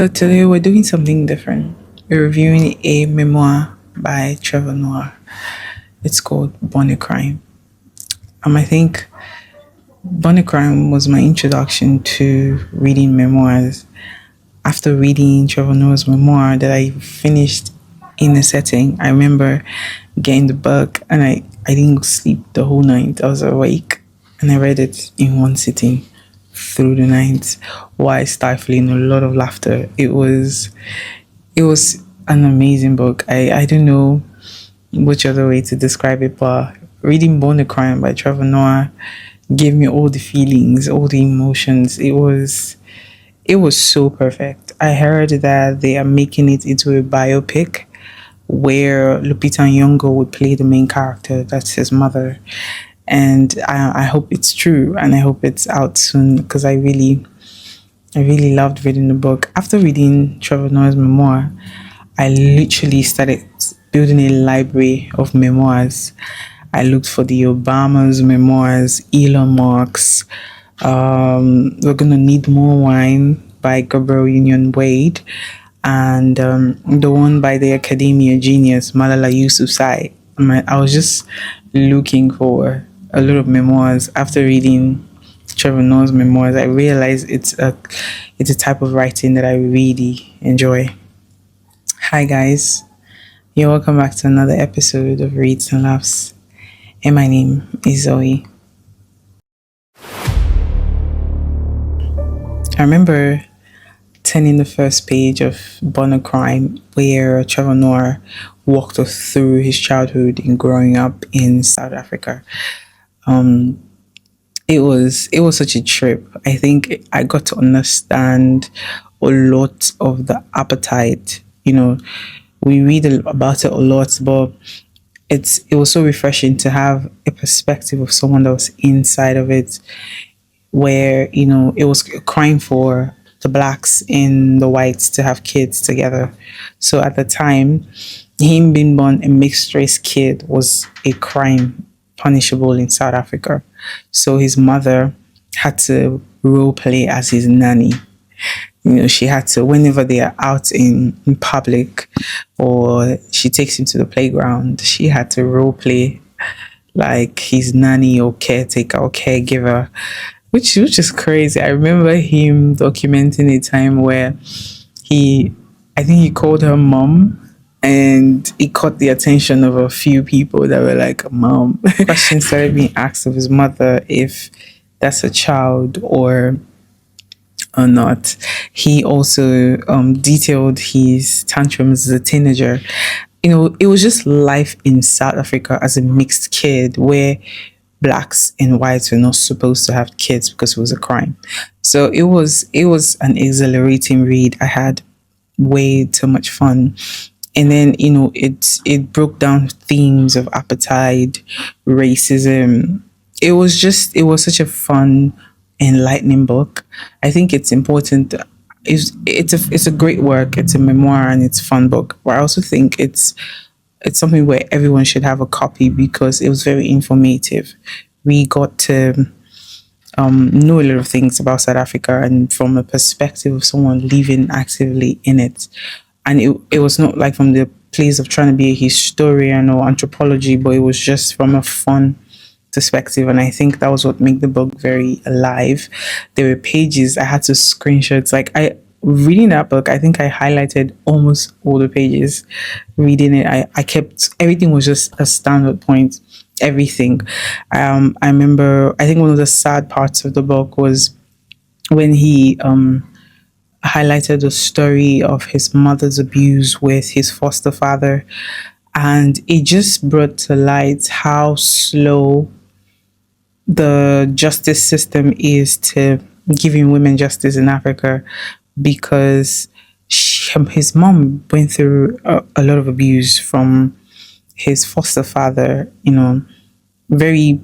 So today we're doing something different. We're reviewing a memoir by Trevor Noah. It's called Born a Crime. I think Born a Crime was my introduction to reading memoirs. After reading Trevor Noah's memoir that I finished in a setting, I remember getting the book and I didn't sleep the whole night. I was awake and I read it in one sitting through the night while stifling a lot of laughter. It was an amazing book. I don't know which other way to describe it, but reading Born a Crime by Trevor Noah gave me all the feelings, all the emotions. It was so perfect. I heard that they are making it into a biopic where Lupita Nyong'o would play the main character. That's his mother, and I hope it's true, and I hope it's out soon because I really loved reading the book. After reading Trevor Noah's memoir, I literally started building a library of memoirs. I looked for the Obama's memoirs, Elon Musk's, We're Gonna Need More Wine by Gabriel Union Wade, and the one by the academia genius Malala Yousafzai. I was just looking for a lot of memoirs. After reading Trevor Noah's memoirs, I realized it's a type of writing that I really enjoy. Hi guys, you're welcome back to another episode of Reads and Laughs, and my name is Zoe. I remember turning the first page of Born a Crime, where Trevor Noah walked us through his childhood and growing up in South Africa. Um, it was such a trip. I think I got to understand a lot of the appetite. We read about it a lot, but it was so refreshing to have a perspective of someone that was inside of it, where it was a crime for the blacks and the whites to have kids together. So at the time, him being born a mixed race kid was a crime punishable in South Africa. So his mother had to role play as his nanny. She had to, whenever they are out in public or she takes him to the playground, she had to role play like his nanny or caretaker or caregiver, which is crazy. I remember him documenting a time where I think he called her mom, and he caught the attention of a few people that were like, "Mom." Questions started being asked of his mother if that's a child or not. He also detailed his tantrums as a teenager. It was just life in South Africa as a mixed kid where blacks and whites were not supposed to have kids because it was a crime. So it was an exhilarating read. I had way too much fun. And then it broke down themes of apartheid, racism. It was such a fun, enlightening book. I think it's important. It's a great work. It's a memoir and it's a fun book. But I also think it's something where everyone should have a copy because it was very informative. We got to know a lot of things about South Africa and from a perspective of someone living actively in it. And it was not like from the place of trying to be a historian or anthropology, but it was just from a fun perspective. And I think that was what made the book very alive. There were pages I had to screenshots. Like reading that book, I think I highlighted almost all the pages. Reading it, I kept everything was just a standard point. Everything. I remember. I think one of the sad parts of the book was when he highlighted the story of his mother's abuse with his foster father, and it just brought to light how slow the justice system is to giving women justice in Africa, because his mom went through a lot of abuse from his foster father. Very,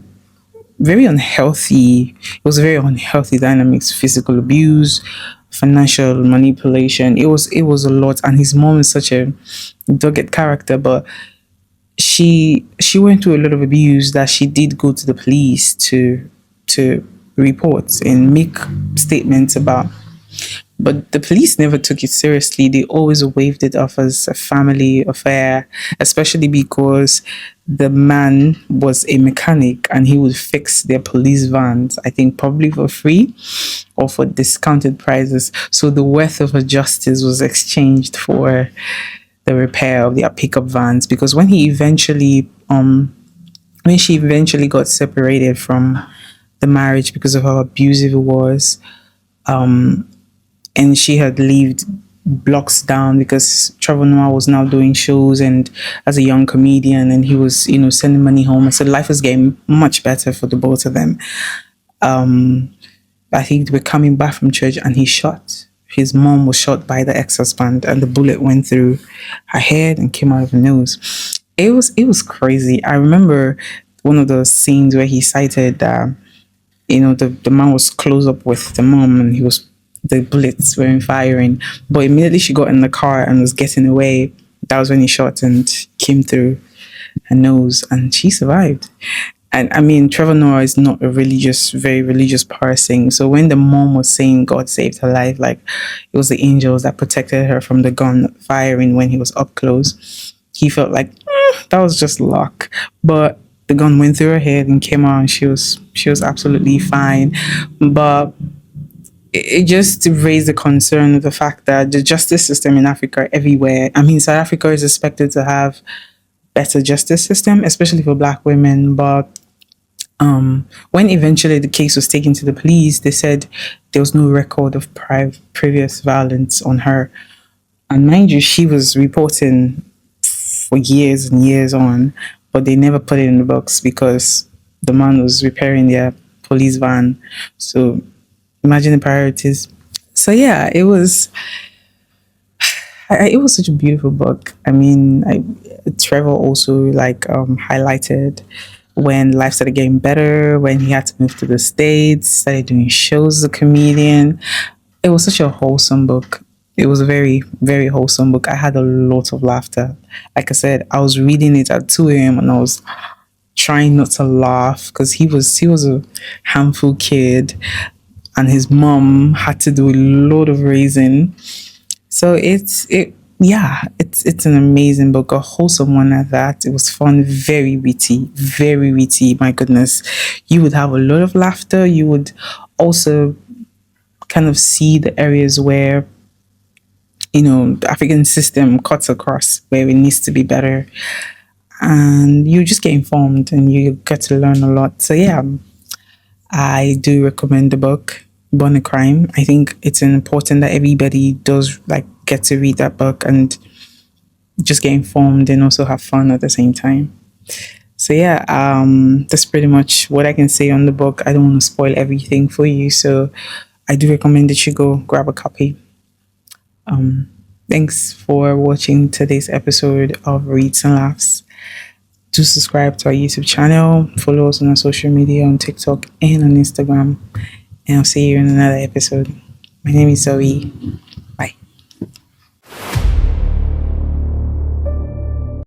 very unhealthy. It was very unhealthy dynamics, physical abuse, financial manipulation. It was a lot, and his mom is such a dogged character, but she went through a lot of abuse that she did go to the police to report and make statements about. But the police never took it seriously. They always waved it off as a family affair, especially because the man was a mechanic and he would fix their police vans, I think probably for free or for discounted prices. So the worth of a justice was exchanged for the repair of their pickup vans, because when she eventually got separated from the marriage because of how abusive it was, and she had lived blocks down because Trevor Noah was now doing shows and as a young comedian, and he was, sending money home. And so life was getting much better for the both of them. I think they were coming back from church and he shot. His mom was shot by the ex-husband and the bullet went through her head and came out of her nose. It was crazy. I remember one of those scenes where he cited that, the man was close up with the mom and the bullets were firing. But immediately she got in the car and was getting away, that was when he shot and came through her nose and she survived. And I mean, Trevor Noah is not a very religious person. So when the mom was saying God saved her life, like it was the angels that protected her from the gun firing when he was up close, he felt like that was just luck. But the gun went through her head and came out, and she was absolutely fine. But it just raised the concern of the fact that the justice system in Africa everywhere. I mean, South Africa is expected to have better justice system, especially for Black women. But when eventually the case was taken to the police, they said there was no record of previous violence on her. And mind you, she was reporting for years and years on, but they never put it in the books because the man was repairing their police van. So imagine the priorities. So yeah, it was such a beautiful book. I mean, Trevor also highlighted when life started getting better, when he had to move to the States, started doing shows as a comedian. It was such a wholesome book. It was a very, very wholesome book. I had a lot of laughter. Like I said, I was reading it at 2 a.m. and I was trying not to laugh because he was a handful kid and his mom had to do a lot of raising. So it's an amazing book, a wholesome one at that. It was fun, very witty, very witty. My goodness, you would have a lot of laughter. You would also kind of see the areas where the African system cuts across, where it needs to be better, and you just get informed and you get to learn a lot. So yeah, I do recommend the book Born a Crime. I think it's important that everybody does get to read that book and just get informed and also have fun at the same time. So yeah, that's pretty much what I can say on the book. I don't want to spoil everything for you, so I do recommend that you go grab a copy. Thanks for watching today's episode of Reads and Laughs. Do subscribe to our YouTube channel, follow us on our social media on TikTok and on Instagram, and I'll see you in another episode. My name is Zoe.